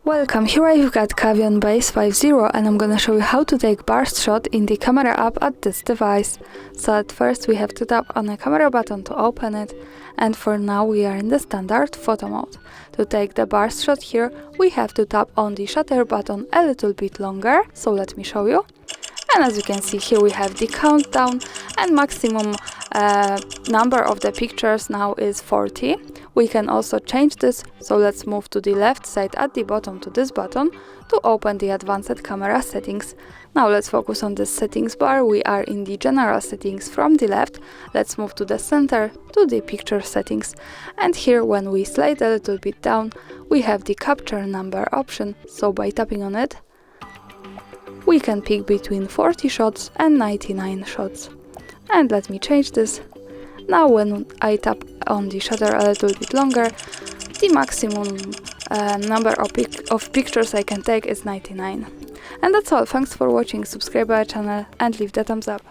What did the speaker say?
Welcome, here I've got CAVION Base 5.0 and I'm gonna show you how to take burst shot in the camera app at this device. So at first we have to tap on the camera button to open it, and for now we are in the standard photo mode. To take the burst shot here, we have to tap on the shutter button a little bit longer, so let me show you. And as you can see here we have the countdown, and maximum number of the pictures now is 40. We can also change this, so let's move to the left side at the bottom to this button to open the advanced camera settings. Now let's focus on this settings bar. We are in the general settings from the left. Let's move to the center to the picture settings, and here when we slide a little bit down we have the capture number option, so by tapping on it we can pick between 40 shots and 99 shots. And let me change this. Now when I tap on the shutter a little bit longer, the maximum number of pictures I can take is 99. And that's all. Thanks for watching, subscribe our channel and leave the thumbs up.